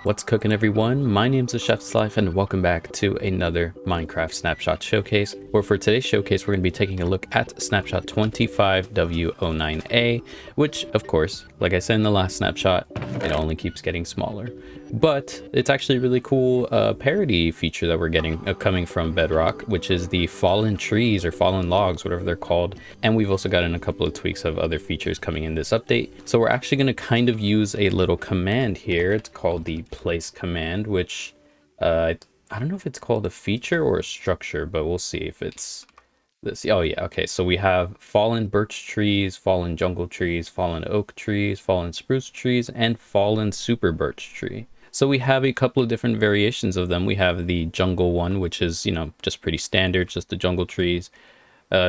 What's cooking, everyone? My name's The Chef's Life and welcome back to another Minecraft Snapshot Showcase, where for today's showcase we're going to be taking a look at Snapshot 25W09A, which of course, like I said in the last snapshot, it only keeps getting smaller. But it's actually a really cool parody feature that we're getting coming from Bedrock, which is the fallen trees or fallen logs, whatever they're called. And we've also gotten a couple of tweaks of other features coming in this update. So we're actually going to kind of use a little command here. It's called the place command, which I don't know if it's called a feature or a structure, but we'll see if it's this. Oh yeah, okay, so we have fallen birch trees, fallen jungle trees, fallen oak trees, fallen spruce trees, and fallen super birch tree. So we have a couple of different variations of them. We have the jungle one, which is, you know, just pretty standard, just the jungle trees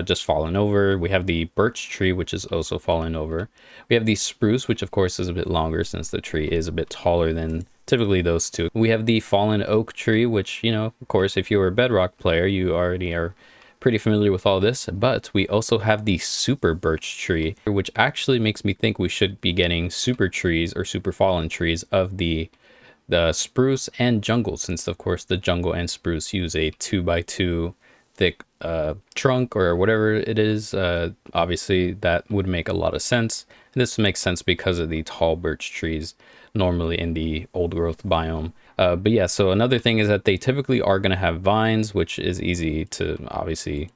just fallen over. We have the birch tree, which is also fallen over. We have the spruce, which of course is a bit longer since the tree is a bit taller than typically those two. We have the fallen oak tree, which, you know, of course, if you're a Bedrock player, you already are pretty familiar with all this. But we also have the super birch tree, which actually makes me think we should be getting super trees or super fallen trees of the spruce and jungle, since of course the jungle and spruce use a 2x2 thick trunk or whatever it is. Obviously that would make a lot of sense. And this makes sense because of the tall birch trees normally in the old growth biome. But yeah, so another thing is that they typically are going to have vines, which is easy to obviously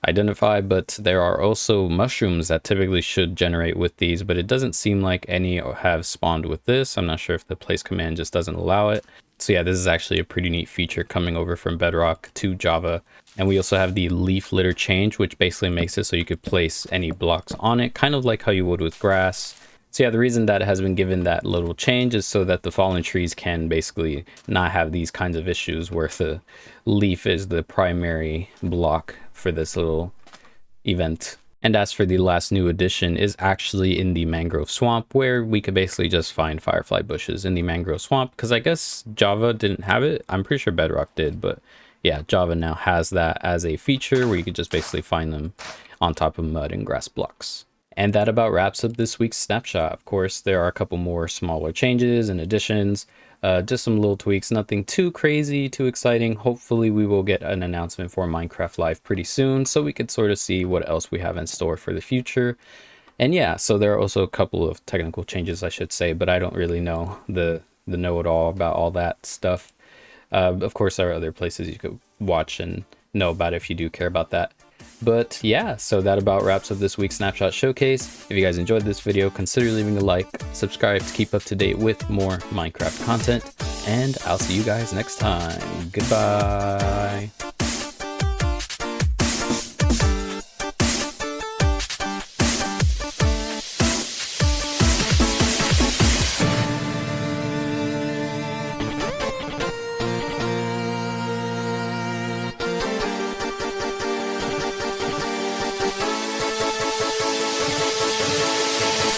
identify, but there are also mushrooms that typically should generate with these, but it doesn't seem like any have spawned with this. I'm not sure if the place command just doesn't allow it. So yeah, this is actually a pretty neat feature coming over from Bedrock to Java. And we also have the leaf litter change, which basically makes it so you could place any blocks on it, kind of like how you would with grass. So yeah, the reason that it has been given that little change is so that the fallen trees can basically not have these kinds of issues where the leaf is the primary block for this little event. And as for the last new addition is actually in the mangrove swamp, where we could basically just find firefly bushes in the mangrove swamp, because I guess Java didn't have it. I'm pretty sure Bedrock did, but yeah, Java now has that as a feature where you could just basically find them on top of mud and grass blocks. And that about wraps up this week's snapshot. Of course, there are a couple more smaller changes and additions, just some little tweaks, nothing too crazy, too exciting. Hopefully we will get an announcement for Minecraft Live pretty soon, so we could sort of see what else we have in store for the future. And yeah, so there are also a couple of technical changes, I should say, but I don't really know the know-it-all about all that stuff. Of course, there are other places you could watch and know about if you do care about that. But yeah, so that about wraps up this week's Snapshot Showcase. If you guys enjoyed this video, consider leaving a like, subscribe to keep up to date with more Minecraft content, and I'll see you guys next time. Goodbye.